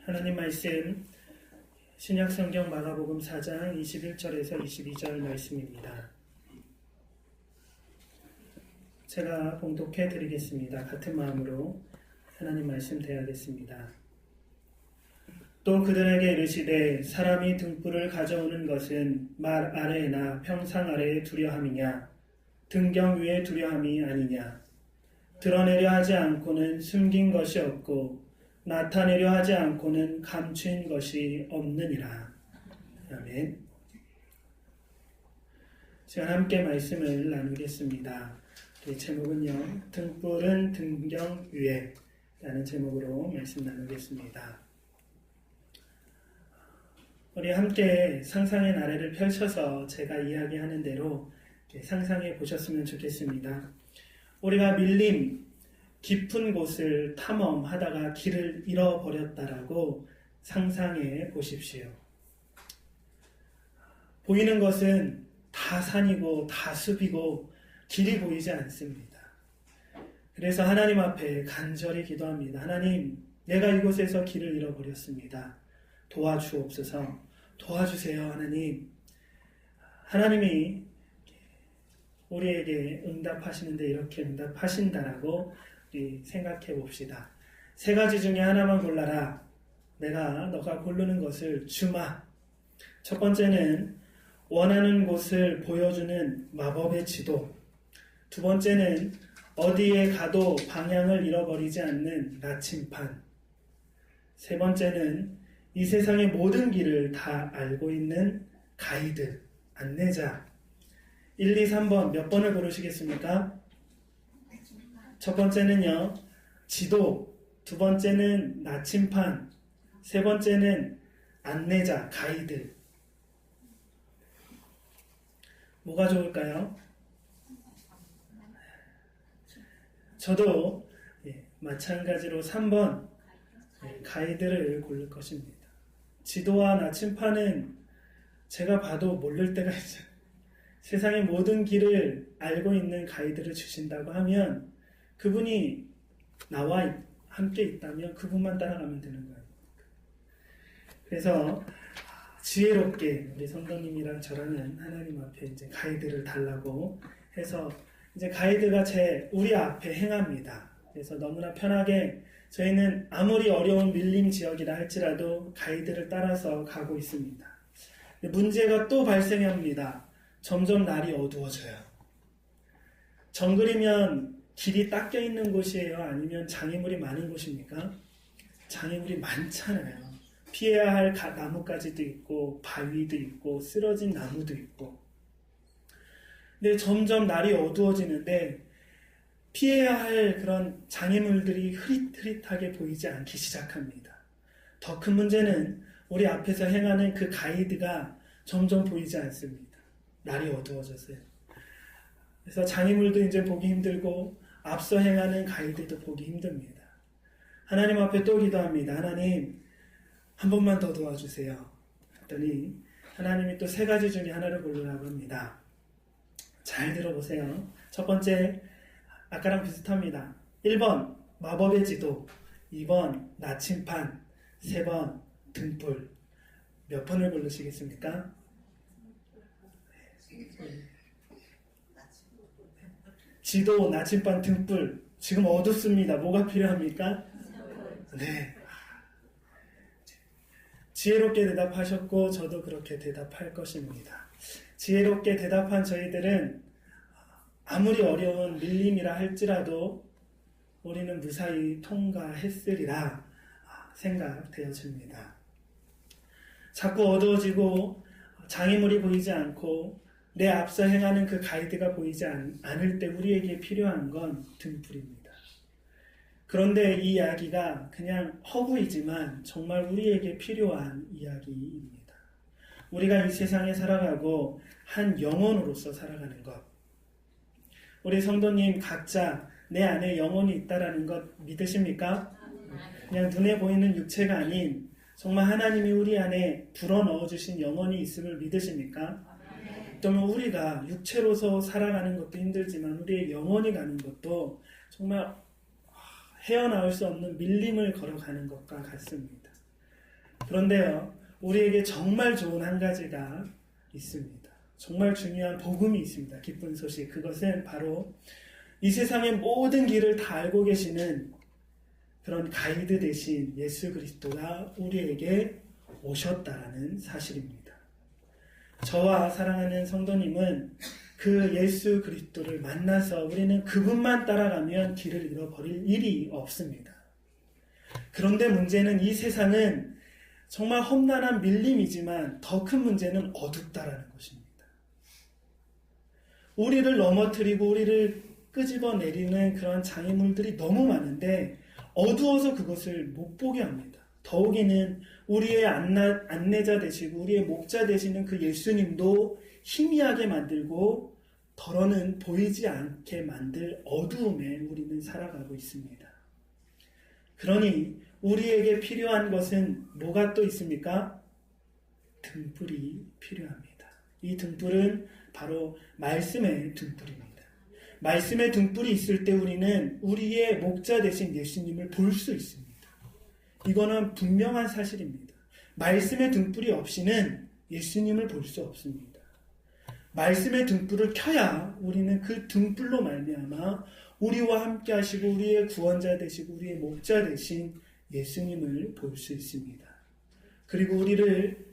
하나님 말씀 신약성경 마가복음 4장 21절에서 22절 말씀입니다. 제가 봉독해 드리겠습니다. 같은 마음으로 하나님 말씀 대하겠습니다. 또 그들에게 이르시되 사람이 등불을 가져오는 것은 말 아래나 평상 아래에 두려함이냐 등경 위에 두려함이 아니냐. 드러내려 하지 않고는 숨긴 것이 없고 나타내려 하지 않고는 감추인 것이 없느니라. 아멘. 제가 함께 말씀을 나누겠습니다. 제목은요, 등불은 등경 위에 라는 제목으로 말씀 나누겠습니다. 우리 함께 상상의 나래를 펼쳐서 제가 이야기하는 대로 상상해 보셨으면 좋겠습니다. 우리가 밀림, 깊은 곳을 탐험하다가 길을 잃어버렸다라고 상상해 보십시오. 보이는 것은 다 산이고 다 숲이고 길이 보이지 않습니다. 그래서 하나님 앞에 간절히 기도합니다. 하나님, 내가 이곳에서 길을 잃어버렸습니다. 도와주옵소서. 도와주세요, 하나님. 하나님이 우리에게 응답하시는데 이렇게 응답하신다라고 우리 생각해 봅시다. 세 가지 중에 하나만 골라라. 너가 고르는 것을 주마. 첫 번째는 원하는 곳을 보여주는 마법의 지도. 두 번째는 어디에 가도 방향을 잃어버리지 않는 나침판. 세 번째는 이 세상의 모든 길을 다 알고 있는 가이드, 안내자. 1, 2, 3번 몇 번을 고르시겠습니까? 첫 번째는요, 지도. 두 번째는 나침판. 세 번째는 안내자, 가이드. 뭐가 좋을까요? 저도 마찬가지로 3번 가이드를 고를 것입니다. 지도와 나침판은 제가 봐도 모를 때가 있어요. 세상의 모든 길을 알고 있는 가이드를 주신다고 하면 그분이 나와 함께 있다면 그분만 따라가면 되는 거예요. 그래서 지혜롭게 우리 성도님이랑 저랑은 하나님 앞에 이제 가이드를 달라고 해서 이제 가이드가 우리 앞에 행합니다. 그래서 너무나 편하게 저희는 아무리 어려운 밀림 지역이라 할지라도 가이드를 따라서 가고 있습니다. 문제가 또 발생합니다. 점점 날이 어두워져요. 정글이면 길이 닦여 있는 곳이에요? 아니면 장애물이 많은 곳입니까? 장애물이 많잖아요. 피해야 할 나뭇가지도 있고 바위도 있고 쓰러진 나무도 있고. 근데 점점 날이 어두워지는데 피해야 할 그런 장애물들이 흐릿흐릿하게 보이지 않기 시작합니다. 더 큰 문제는 우리 앞에서 행하는 그 가이드가 점점 보이지 않습니다. 날이 어두워졌어요. 그래서 장애물도 이제 보기 힘들고 앞서 행하는 가이드도 보기 힘듭니다. 하나님 앞에 또 기도합니다. 하나님, 한 번만 더 도와주세요. 했더니 하나님이 또 세 가지 중에 하나를 고르라고 합니다. 잘 들어보세요. 첫 번째, 아까랑 비슷합니다. 1번 마법의 지도, 2번 나침판, 3번 등불. 몇 번을 고르시겠습니까? 지도, 나침반, 등불. 지금 어둡습니다. 뭐가 필요합니까? 네. 지혜롭게 대답하셨고 저도 그렇게 대답할 것입니다. 지혜롭게 대답한 저희들은 아무리 어려운 밀림이라 할지라도 우리는 무사히 통과했으리라 생각되어집니다. 자꾸 어두워지고 장애물이 보이지 않고 내 앞서 행하는 그 가이드가 보이지 않을 때 우리에게 필요한 건 등불입니다. 그런데 이 이야기가 그냥 허구이지만 정말 우리에게 필요한 이야기입니다. 우리가 이 세상에 살아가고 한 영혼으로서 살아가는 것. 우리 성도님 각자 내 안에 영혼이 있다라는 것 믿으십니까? 그냥 눈에 보이는 육체가 아닌 정말 하나님이 우리 안에 불어넣어주신 영혼이 있음을 믿으십니까? 또는 우리가 육체로서 살아가는 것도 힘들지만 우리의 영혼이 가는 것도 정말 헤어나올 수 없는 밀림을 걸어가는 것과 같습니다. 그런데요, 우리에게 정말 좋은 한 가지가 있습니다. 정말 중요한 복음이 있습니다. 기쁜 소식. 그것은 바로 이 세상의 모든 길을 다 알고 계시는 그런 가이드 대신 예수 그리스도가 우리에게 오셨다라는 사실입니다. 저와 사랑하는 성도님은 그 예수 그리스도를 만나서 우리는 그분만 따라가면 길을 잃어버릴 일이 없습니다. 그런데 문제는 이 세상은 정말 험난한 밀림이지만 더 큰 문제는 어둡다라는 것입니다. 우리를 넘어뜨리고 우리를 끄집어 내리는 그런 장애물들이 너무 많은데 어두워서 그것을 못 보게 합니다. 더욱이는 우리의 안내자 되시고 우리의 목자 되시는 그 예수님도 희미하게 만들고 더러는 보이지 않게 만들 어두움에 우리는 살아가고 있습니다. 그러니 우리에게 필요한 것은 뭐가 또 있습니까? 등불이 필요합니다. 이 등불은 바로 말씀의 등불입니다. 말씀의 등불이 있을 때 우리는 우리의 목자 되신 예수님을 볼 수 있습니다. 이거는 분명한 사실입니다. 말씀의 등불이 없이는 예수님을 볼 수 없습니다. 말씀의 등불을 켜야 우리는 그 등불로 말미암아 우리와 함께 하시고 우리의 구원자 되시고 우리의 목자 되신 예수님을 볼 수 있습니다. 그리고 우리를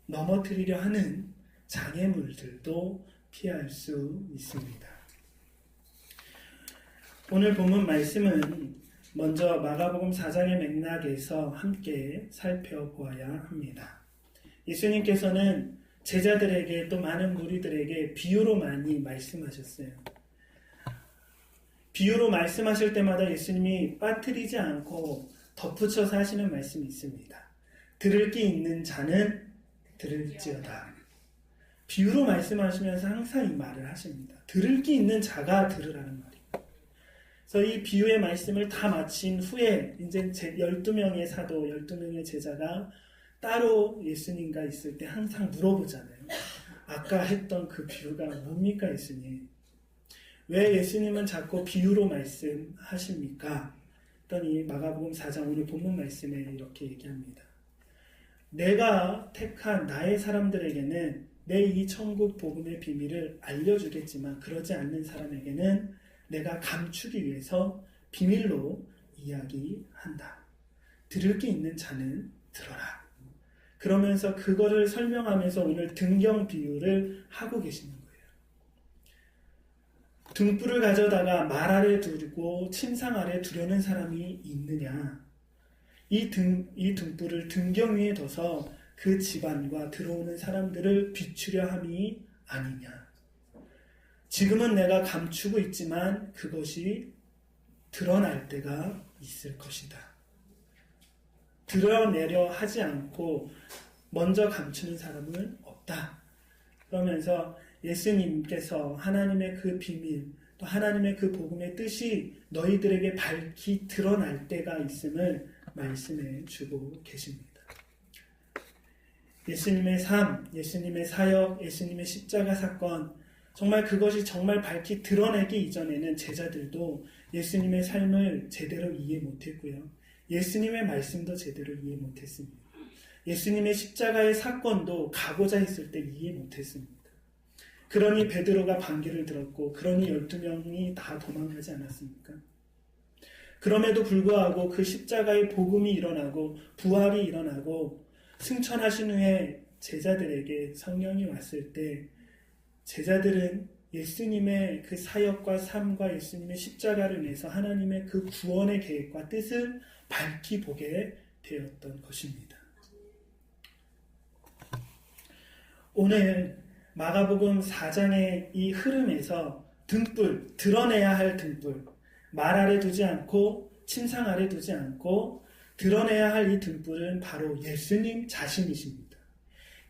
넘어뜨리려 하는 장애물들도 피할 수 있습니다. 오늘 본문 말씀은 먼저 마가복음 4장의 맥락에서 함께 살펴보아야 합니다. 예수님께서는 제자들에게 또 많은 무리들에게 비유로 많이 말씀하셨어요. 비유로 말씀하실 때마다 예수님이 빠뜨리지 않고 덧붙여서 하시는 말씀이 있습니다. 들을 게 있는 자는 들을지어다. 비유로 말씀하시면서 항상 이 말을 하십니다. 들을 게 있는 자가 들으라는 말이에요. 그래서 이 비유의 말씀을 다 마친 후에 이제 12명의 사도, 12명의 제자가 따로 예수님과 있을 때 항상 물어보잖아요. 아까 했던 그 비유가 뭡니까 예수님? 왜 예수님은 자꾸 비유로 말씀하십니까? 했더니 마가복음 4장 오늘 본문 말씀에 이렇게 얘기합니다. 내가 택한 나의 사람들에게는 내 이 천국 복음의 비밀을 알려주겠지만 그러지 않는 사람에게는 내가 감추기 위해서 비밀로 이야기한다. 들을 게 있는 자는 들어라. 그러면서 그거를 설명하면서 오늘 등경 비유를 하고 계시는 거예요. 등불을 가져다가 말 아래 두고 침상 아래 두려는 사람이 있느냐? 이 등불을 등경 위에 둬서 그 집안과 들어오는 사람들을 비추려 함이 아니냐? 지금은 내가 감추고 있지만 그것이 드러날 때가 있을 것이다. 드러내려 하지 않고 먼저 감추는 사람은 없다. 그러면서 예수님께서 하나님의 그 비밀, 또 하나님의 그 복음의 뜻이 너희들에게 밝히 드러날 때가 있음을 말씀해 주고 계십니다. 예수님의 삶, 예수님의 사역, 예수님의 십자가 사건, 정말 그것이 정말 밝히 드러내기 이전에는 제자들도 예수님의 삶을 제대로 이해 못했고요. 예수님의 말씀도 제대로 이해 못했습니다. 예수님의 십자가의 사건도 가고자 했을 때 이해 못했습니다. 그러니 베드로가 반기를 들었고 그러니 12명이 다 도망가지 않았습니까? 그럼에도 불구하고 그 십자가의 복음이 일어나고 부활이 일어나고 승천하신 후에 제자들에게 성령이 왔을 때 제자들은 예수님의 그 사역과 삶과 예수님의 십자가를 인해서 하나님의 그 구원의 계획과 뜻을 밝히 보게 되었던 것입니다. 오늘 마가복음 4장의 이 흐름에서 등불, 드러내야 할 등불, 말 아래 두지 않고 침상 아래 두지 않고 드러내야 할 이 등불은 바로 예수님 자신이십니다.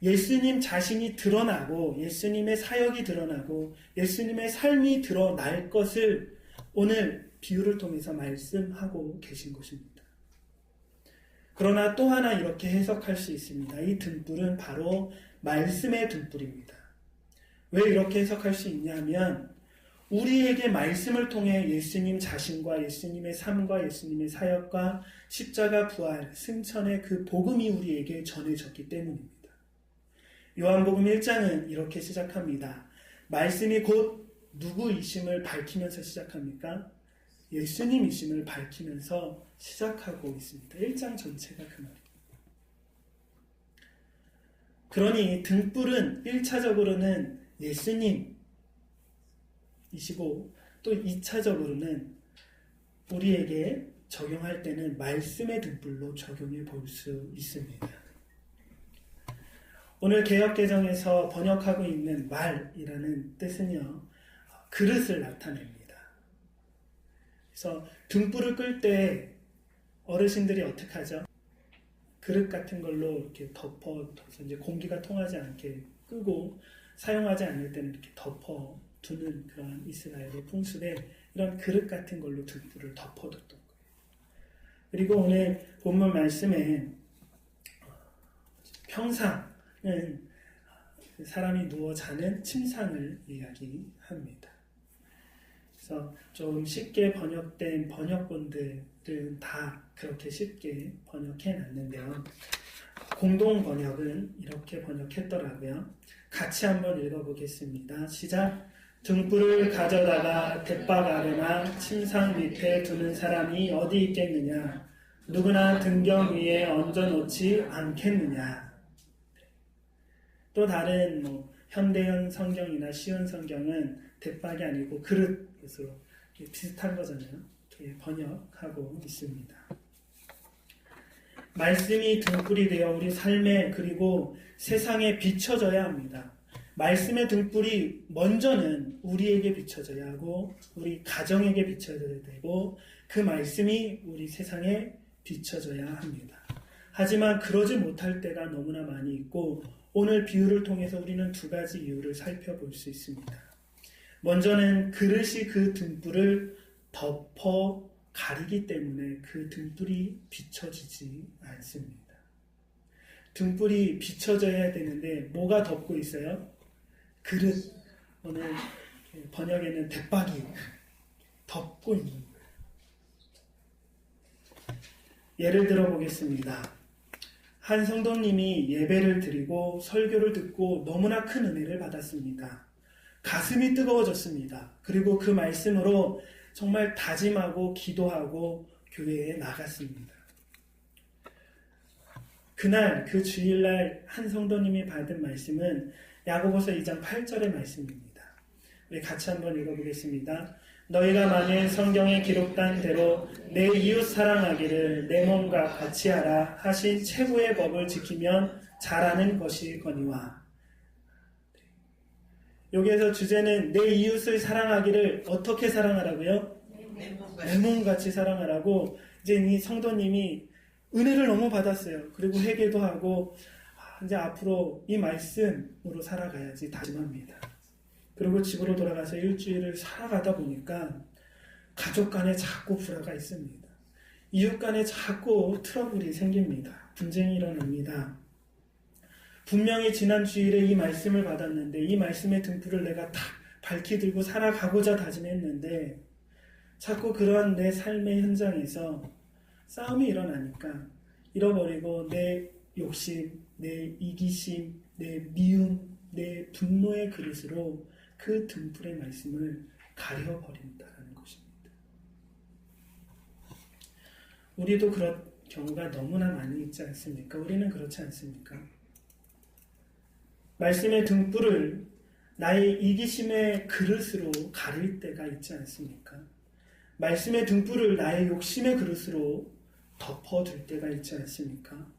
예수님 자신이 드러나고 예수님의 사역이 드러나고 예수님의 삶이 드러날 것을 오늘 비유를 통해서 말씀하고 계신 것입니다. 그러나 또 하나 이렇게 해석할 수 있습니다. 이 등불은 바로 말씀의 등불입니다. 왜 이렇게 해석할 수 있냐면 우리에게 말씀을 통해 예수님 자신과 예수님의 삶과 예수님의 사역과 십자가 부활, 승천의 그 복음이 우리에게 전해졌기 때문입니다. 요한복음 1장은 이렇게 시작합니다. 말씀이 곧 누구이심을 밝히면서 시작합니까? 예수님이심을 밝히면서 시작하고 있습니다. 1장 전체가 그 말입니다. 그러니 등불은 1차적으로는 예수님이시고 또 2차적으로는 우리에게 적용할 때는 말씀의 등불로 적용해 볼 수 있습니다. 오늘 개역개정에서 번역하고 있는 말이라는 뜻은요, 그릇을 나타냅니다. 그래서 등불을 끌 때 어르신들이 어떻게 하죠? 그릇 같은 걸로 이렇게 덮어둬서 이제 공기가 통하지 않게 끄고 사용하지 않을 때는 이렇게 덮어두는 그런 이스라엘의 풍습에 이런 그릇 같은 걸로 등불을 덮어뒀던 거예요. 그리고 오늘 본문 말씀에 평상은 사람이 누워 자는 침상을 이야기합니다. 그래서 좀 쉽게 번역된 번역본들은 다 그렇게 쉽게 번역해 놨는데요. 공동 번역은 이렇게 번역했더라고요. 같이 한번 읽어보겠습니다. 시작. 등불을 가져다가 갯박 아래나 침상 밑에 두는 사람이 어디 있겠느냐? 누구나 등경 위에 얹어놓지 않겠느냐? 또 다른 현대형 성경이나 시온 성경은 갯박이 아니고 그릇으로 비슷한 거잖아요. 이렇게 번역하고 있습니다. 말씀이 등불이 되어 우리 삶에 그리고 세상에 비춰져야 합니다. 말씀의 등불이 먼저는 우리에게 비춰져야 하고 우리 가정에게 비춰져야 되고 그 말씀이 우리 세상에 비춰져야 합니다. 하지만 그러지 못할 때가 너무나 많이 있고 오늘 비유를 통해서 우리는 두 가지 이유를 살펴볼 수 있습니다. 먼저는 그릇이 그 등불을 덮어 가리기 때문에 그 등불이 비춰지지 않습니다. 등불이 비춰져야 되는데 뭐가 덮고 있어요? 그릇. 오늘 번역에는 갯박이 덮고 있는 거예요. 예를 들어 보겠습니다. 한 성도님이 예배를 드리고 설교를 듣고 너무나 큰 은혜를 받았습니다. 가슴이 뜨거워졌습니다. 그리고 그 말씀으로 정말 다짐하고 기도하고 교회에 나갔습니다. 그날 그 주일날 한 성도님이 받은 말씀은 야고보서 2장 8절의 말씀입니다. 우리 같이 한번 읽어보겠습니다. 너희가 만일 성경에 기록된 대로 내 이웃 사랑하기를 내 몸과 같이 하라 하신 최고의 법을 지키면 잘하는 것이거니와. 여기에서 주제는 내 이웃을 사랑하기를 어떻게 사랑하라고요? 내 몸같이 사랑하라고. 이제 이 성도님이 은혜를 너무 받았어요. 그리고 회개도 하고 이제 앞으로 이 말씀으로 살아가야지 다짐합니다. 그리고 집으로 돌아가서 일주일을 살아가다 보니까 가족 간에 자꾸 불화가 있습니다. 이웃 간에 자꾸 트러블이 생깁니다. 분쟁이 일어납니다. 분명히 지난 주일에 이 말씀을 받았는데 이 말씀의 등불을 내가 다 밝히 들고 살아가고자 다짐했는데 자꾸 그러한 내 삶의 현장에서 싸움이 일어나니까 잃어버리고 내 욕심, 내 이기심, 내 미움, 내 분노의 그릇으로 그 등불의 말씀을 가려버린다는 것입니다. 우리도 그런 경우가 너무나 많이 있지 않습니까? 우리는 그렇지 않습니까? 말씀의 등불을 나의 이기심의 그릇으로 가릴 때가 있지 않습니까? 말씀의 등불을 나의 욕심의 그릇으로 덮어둘 때가 있지 않습니까?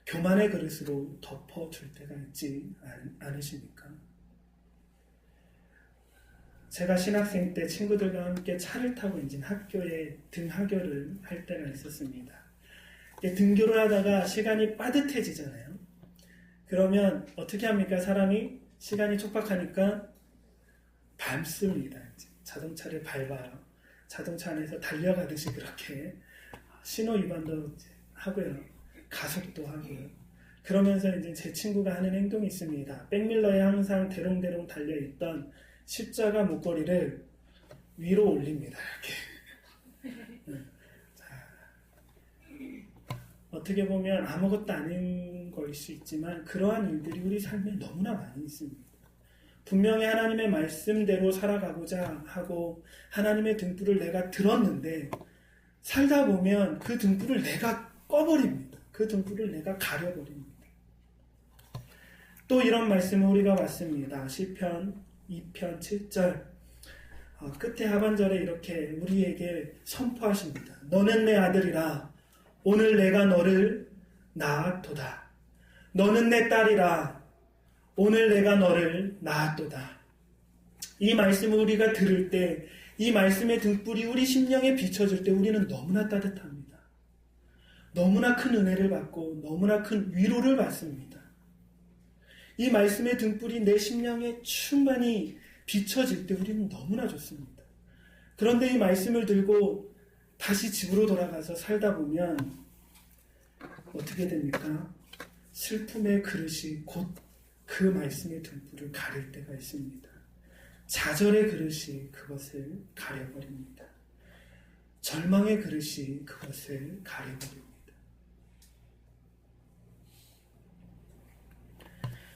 교만의 그릇으로 덮어둘 때가 있지 않으십니까? 제가 신학생 때 친구들과 함께 차를 타고 이제 학교에 등하교를 할 때가 있었습니다. 등교를 하다가 시간이 빠듯해지잖아요. 그러면 어떻게 합니까? 사람이 시간이 촉박하니까 밟습니다. 이제 자동차를 밟아요. 자동차 안에서 달려가듯이 그렇게 신호 위반도 하고요. 가속도 하고요. 그러면서 이제 제 친구가 하는 행동이 있습니다. 백밀러에 항상 대롱대롱 달려있던 십자가 목걸이를 위로 올립니다. 이렇게. 자, 어떻게 보면 아무것도 아닌 걸 수 있지만 그러한 일들이 우리 삶에 너무나 많이 있습니다. 분명히 하나님의 말씀대로 살아가고자 하고 하나님의 등불을 내가 들었는데 살다 보면 그 등불을 내가 꺼버립니다. 그 등불을 내가 가려버립니다. 또 이런 말씀을 우리가 봤습니다. 시편 2편 7절 끝에 하반절에 이렇게 우리에게 선포하십니다. 너는 내 아들이라 오늘 내가 너를 낳았도다. 너는 내 딸이라 오늘 내가 너를 낳았도다. 이 말씀을 우리가 들을 때 이 말씀의 등불이 우리 심령에 비춰질 때 우리는 너무나 따뜻합니다. 너무나 큰 은혜를 받고 너무나 큰 위로를 받습니다. 이 말씀의 등불이 내 심령에 충만히 비춰질 때 우리는 너무나 좋습니다. 그런데 이 말씀을 들고 다시 집으로 돌아가서 살다 보면 어떻게 됩니까? 슬픔의 그릇이 곧 그 말씀의 등불을 가릴 때가 있습니다. 좌절의 그릇이 그것을 가려버립니다. 절망의 그릇이 그것을 가려버립니다.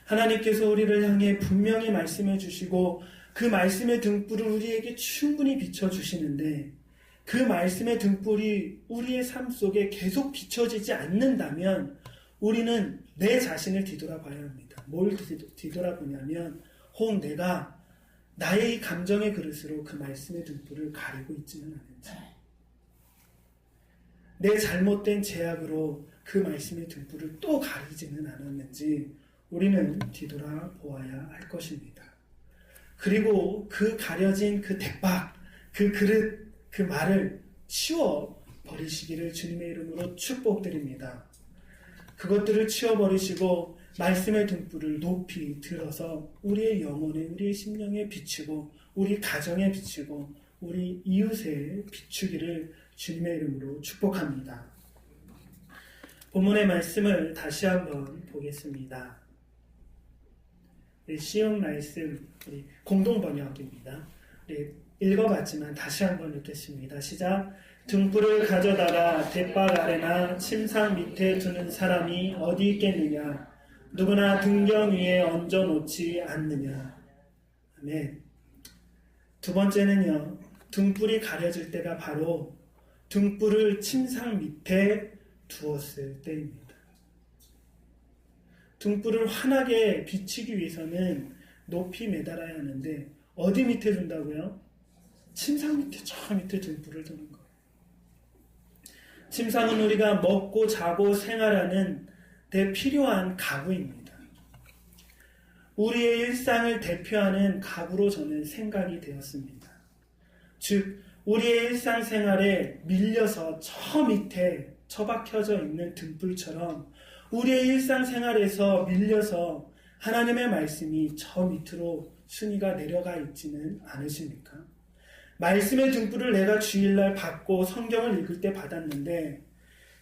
하나님께서 우리를 향해 분명히 말씀해 주시고 그 말씀의 등불을 우리에게 충분히 비춰주시는데 그 말씀의 등불이 우리의 삶 속에 계속 비춰지지 않는다면 우리는 내 자신을 뒤돌아봐야 합니다. 뭘 뒤돌아보냐면 혹 내가 나의 감정의 그릇으로 그 말씀의 등불을 가리고 있지는 않은지 내 잘못된 제약으로 그 말씀의 등불을 또 가리지는 않았는지 우리는 뒤돌아보아야 할 것입니다. 그리고 그 가려진 그 대박, 그 그릇, 그 말을 치워버리시기를 주님의 이름으로 축복드립니다. 그것들을 치워버리시고 말씀의 등불을 높이 들어서 우리의 영혼에, 우리의 심령에 비추고 우리 가정에 비추고 우리 이웃에 비추기를 주님의 이름으로 축복합니다. 본문의 말씀을 다시 한번 보겠습니다. 시험 말씀 공동 번역입니다. 읽어봤지만 다시 한번 읽겠습니다. 시작. 등불을 가져다가 돛박 아래나 침상 밑에 두는 사람이 어디 있겠느냐? 누구나 등경 위에 얹어놓지 않느냐? 아멘. 두 번째는요. 등불이 가려질 때가 바로 등불을 침상 밑에 두었을 때입니다. 등불을 환하게 비치기 위해서는 높이 매달아야 하는데 어디 밑에 둔다고요? 침상 밑에, 저 밑에 등불을 두는 거예요. 침상은 우리가 먹고 자고 생활하는 데 필요한 가구입니다. 우리의 일상을 대표하는 가구로 저는 생각이 되었습니다. 즉 우리의 일상생활에 밀려서 저 밑에 처박혀져 있는 등불처럼 우리의 일상생활에서 밀려서 하나님의 말씀이 저 밑으로 순위가 내려가 있지는 않으십니까? 말씀의 등불을 내가 주일날 받고 성경을 읽을 때 받았는데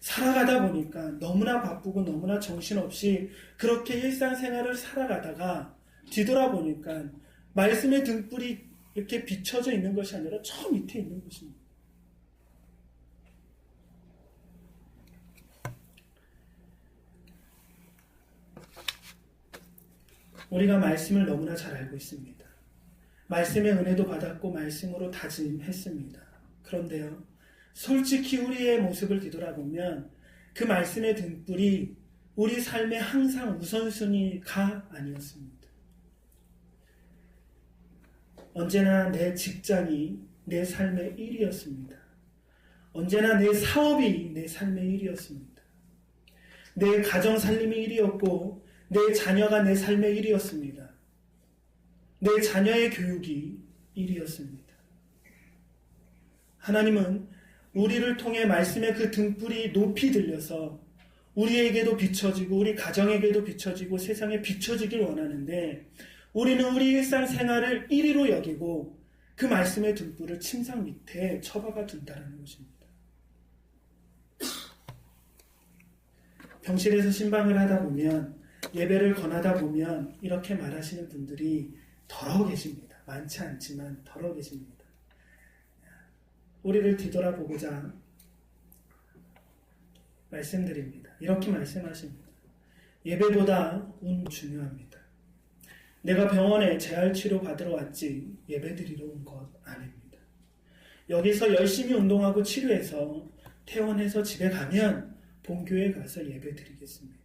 살아가다 보니까 너무나 바쁘고 너무나 정신없이 그렇게 일상생활을 살아가다가 뒤돌아보니까 말씀의 등불이 이렇게 비춰져 있는 것이 아니라 저 밑에 있는 것입니다. 우리가 말씀을 너무나 잘 알고 있습니다. 말씀의 은혜도 받았고 말씀으로 다짐했습니다. 그런데요, 솔직히 우리의 모습을 뒤돌아보면 그 말씀의 등불이 우리 삶의 항상 우선순위가 아니었습니다. 언제나 내 직장이 내 삶의 일이었습니다. 언제나 내 사업이 내 삶의 일이었습니다. 내 가정 살림이 일이었고 내 자녀가 내 삶의 일이었습니다. 내 자녀의 교육이 일이었습니다. 하나님은 우리를 통해 말씀의 그 등불이 높이 들려서 우리에게도 비춰지고 우리 가정에게도 비춰지고 세상에 비춰지길 원하는데 우리는 우리 일상생활을 1위로 여기고 그 말씀의 등불을 침상 밑에 처박아 둔다는 것입니다. 병실에서 신방을 하다 보면 예배를 권하다 보면 이렇게 말하시는 분들이 더러 계십니다. 많지 않지만 더러 계십니다. 우리를 뒤돌아보고자 말씀드립니다. 이렇게 말씀하십니다. 예배보다 운 중요합니다. 내가 병원에 재활치료 받으러 왔지 예배드리러 온 것 아닙니다. 여기서 열심히 운동하고 치료해서 퇴원해서 집에 가면 본교에 가서 예배드리겠습니다.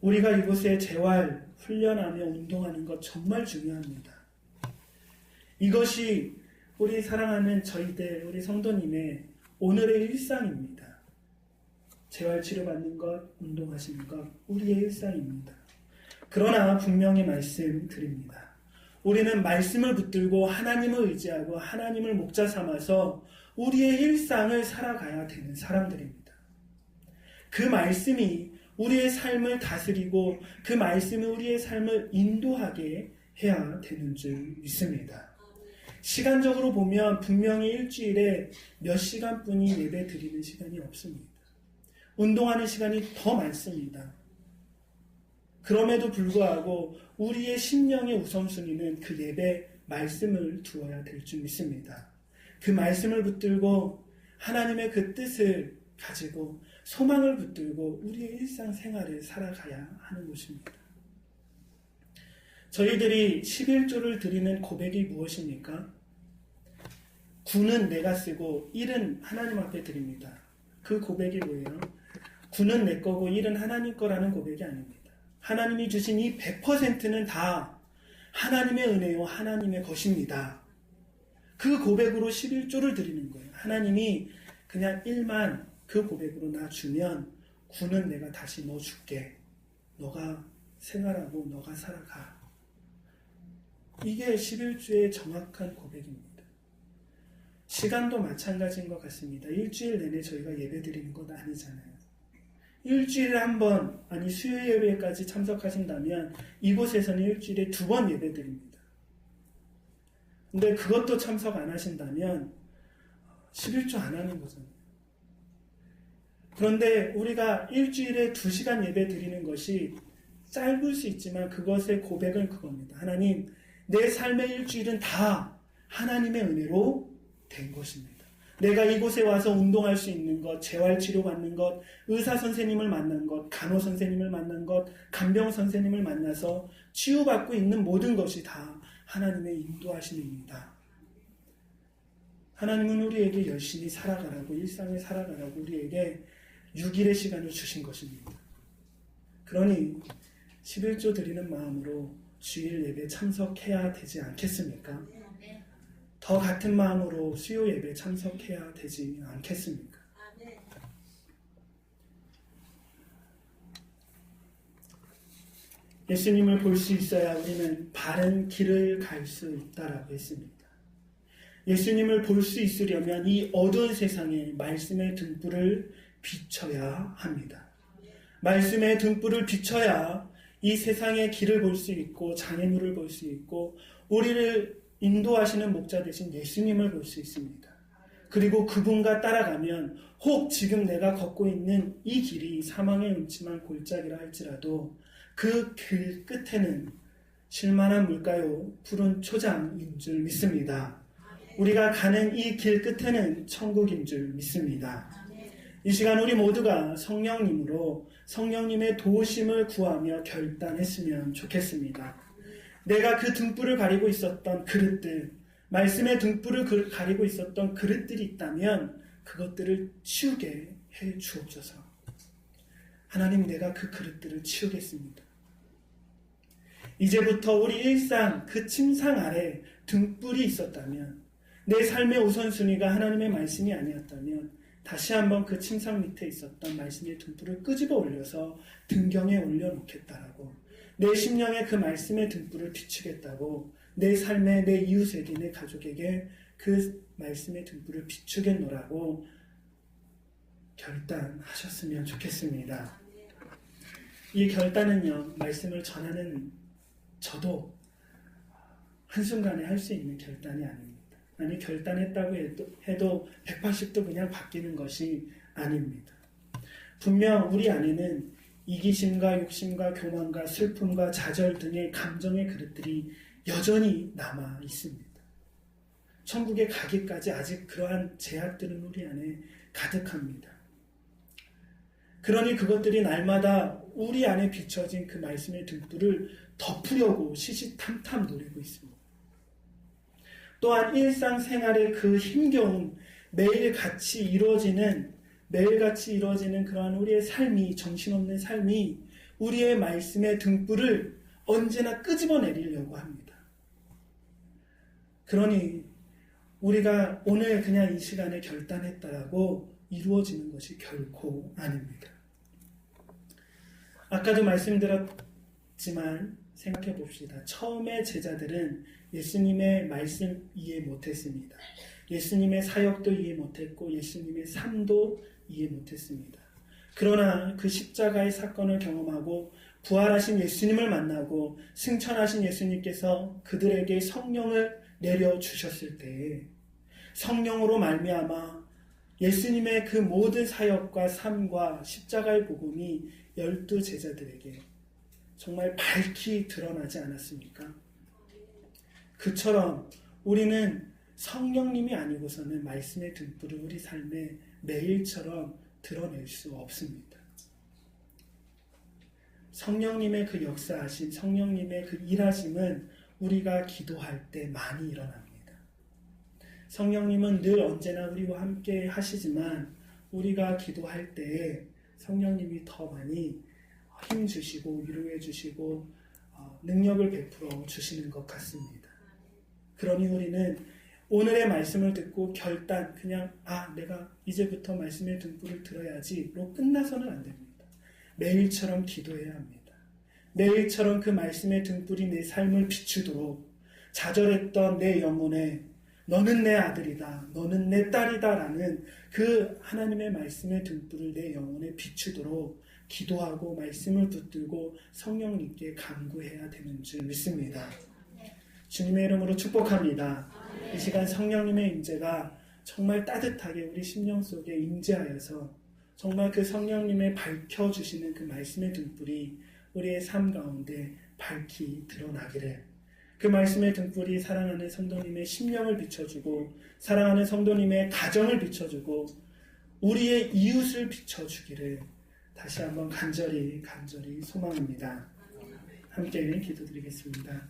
우리가 이곳에 재활, 훈련하며 운동하는 것 정말 중요합니다. 이것이 우리 사랑하는 저희들, 우리 성도님의 오늘의 일상입니다. 재활치료 받는 것, 운동하시는 것, 우리의 일상입니다. 그러나 분명히 말씀드립니다. 우리는 말씀을 붙들고 하나님을 의지하고 하나님을 목자 삼아서 우리의 일상을 살아가야 되는 사람들입니다. 그 말씀이 우리의 삶을 다스리고 그 말씀이 우리의 삶을 인도하게 해야 되는 줄 믿습니다. 시간적으로 보면 분명히 일주일에 몇 시간뿐이 예배 드리는 시간이 없습니다. 운동하는 시간이 더 많습니다. 그럼에도 불구하고 우리의 심령의 우선순위는 그 예배 말씀을 두어야 될 줄 믿습니다. 그 말씀을 붙들고 하나님의 그 뜻을 가지고 소망을 붙들고 우리의 일상생활을 살아가야 하는 것입니다. 저희들이 11조를 드리는 고백이 무엇입니까? 9는 내가 쓰고 1은 하나님 앞에 드립니다. 그 고백이 뭐예요? 9는 내 거고 1은 하나님 거라는 고백이 아닙니다. 하나님이 주신 이 100%는 다 하나님의 은혜요 하나님의 것입니다. 그 고백으로 11조를 드리는 거예요. 하나님이 그냥 1만 그 고백으로 나 주면 9는 내가 다시 너 줄게. 너가 생활하고 너가 살아가. 이게 11조의 정확한 고백입니다. 시간도 마찬가지인 것 같습니다. 일주일 내내 저희가 예배 드리는 건 아니잖아요. 일주일에 한 번, 아니 수요 예배까지 참석하신다면 이곳에서는 일주일에 2번 예배 드립니다. 근데 그것도 참석 안 하신다면 11조 안 하는 거잖아요. 그런데 우리가 일주일에 2시간 예배 드리는 것이 짧을 수 있지만 그것의 고백은 그겁니다. 하나님, 내 삶의 일주일은 다 하나님의 은혜로 된 것입니다. 내가 이곳에 와서 운동할 수 있는 것, 재활치료 받는 것, 의사 선생님을 만난 것, 간호 선생님을 만난 것, 간병 선생님을 만나서 치유받고 있는 모든 것이 다 하나님의 인도하심입니다. 하나님은 우리에게 열심히 살아가라고, 일상을 살아가라고 우리에게 6일의 시간을 주신 것입니다. 그러니 11조 드리는 마음으로 주일 예배 참석해야 되지 않겠습니까? 더 같은 마음으로 수요 예배 참석해야 되지 않겠습니까? 예수님을 볼 수 있어야 우리는 바른 길을 갈 수 있다라고 했습니다. 예수님을 볼 수 있으려면 이 어두운 세상에 말씀의 등불을 비춰야 합니다. 말씀의 등불을 비춰야 이 세상의 길을 볼 수 있고 장애물을 볼 수 있고 우리를 인도하시는 목자 되신 예수님을 볼 수 있습니다. 그리고 그분과 따라가면 혹 지금 내가 걷고 있는 이 길이 사망의 음침한 골짜기라 할지라도 그 길 끝에는 쉴만한 물가요 푸른 초장인 줄 믿습니다. 우리가 가는 이 길 끝에는 천국인 줄 믿습니다. 이 시간 우리 모두가 성령님으로 성령님의 도우심을 구하며 결단했으면 좋겠습니다. 내가 그 등불을 가리고 있었던 그릇들, 말씀의 등불을 가리고 있었던 그릇들이 있다면 그것들을 치우게 해 주옵소서. 하나님, 내가 그 그릇들을 치우겠습니다. 이제부터 우리 일상 그 침상 아래 등불이 있었다면, 내 삶의 우선순위가 하나님의 말씀이 아니었다면 다시 한번 그 침상 밑에 있었던 말씀의 등불을 끄집어 올려서 등경에 올려놓겠다라고, 내 심령에 그 말씀의 등불을 비추겠다고, 내 삶에, 내 이웃에게, 내 가족에게 그 말씀의 등불을 비추겠노라고 결단하셨으면 좋겠습니다. 이 결단은요, 말씀을 전하는 저도 한순간에 할 수 있는 결단이 아닙니다. 아니, 결단했다고 해도 180도 그냥 바뀌는 것이 아닙니다. 분명 우리 안에는 이기심과 욕심과 교만과 슬픔과 좌절 등의 감정의 그릇들이 여전히 남아 있습니다. 천국에 가기까지 아직 그러한 제약들은 우리 안에 가득합니다. 그러니 그것들이 날마다 우리 안에 비춰진 그 말씀의 등불을 덮으려고 시시탐탐 노리고 있습니다. 또한 일상생활의 그 힘겨운 매일같이 이루어지는 그러한 우리의 삶이, 정신없는 삶이 우리의 말씀의 등불을 언제나 끄집어내리려고 합니다. 그러니 우리가 오늘 그냥 이 시간에 결단했다라고 이루어지는 것이 결코 아닙니다. 아까도 말씀드렸지만 생각해 봅시다. 처음에 제자들은 예수님의 말씀 이해 못했습니다. 예수님의 사역도 이해 못했고 예수님의 삶도 이해 못했습니다. 그러나 그 십자가의 사건을 경험하고 부활하신 예수님을 만나고 승천하신 예수님께서 그들에게 성령을 내려주셨을 때에 성령으로 말미암아 예수님의 그 모든 사역과 삶과 십자가의 복음이 12 제자들에게 정말 밝히 드러나지 않았습니까? 그처럼 우리는 성령님이 아니고서는 말씀의 등불을 우리 삶에 매일처럼 드러낼 수 없습니다. 성령님의 그 역사하심, 성령님의 그 일하심은 우리가 기도할 때 많이 일어납니다. 성령님은 늘 언제나 우리와 함께 하시지만 우리가 기도할 때에 성령님이 더 많이 힘 주시고 위로해 주시고 능력을 베풀어 주시는 것 같습니다. 그러니 우리는 오늘의 말씀을 듣고 결단, 그냥 내가 이제부터 말씀의 등불을 들어야지로 끝나서는 안 됩니다. 매일처럼 기도해야 합니다. 매일처럼 그 말씀의 등불이 내 삶을 비추도록 좌절했던 내 영혼에 너는 내 아들이다, 너는 내 딸이다 라는 그 하나님의 말씀의 등불을 내 영혼에 비추도록 기도하고 말씀을 붙들고 성령님께 간구해야 되는 줄 믿습니다. 주님의 이름으로 축복합니다. 이 시간 성령님의 임재가 정말 따뜻하게 우리 심령 속에 임재하여서 정말 그 성령님의 밝혀주시는 그 말씀의 등불이 우리의 삶 가운데 밝히 드러나기를, 그 말씀의 등불이 사랑하는 성도님의 심령을 비춰주고 사랑하는 성도님의 가정을 비춰주고 우리의 이웃을 비춰주기를 다시 한번 간절히 소망합니다. 함께 기도드리겠습니다.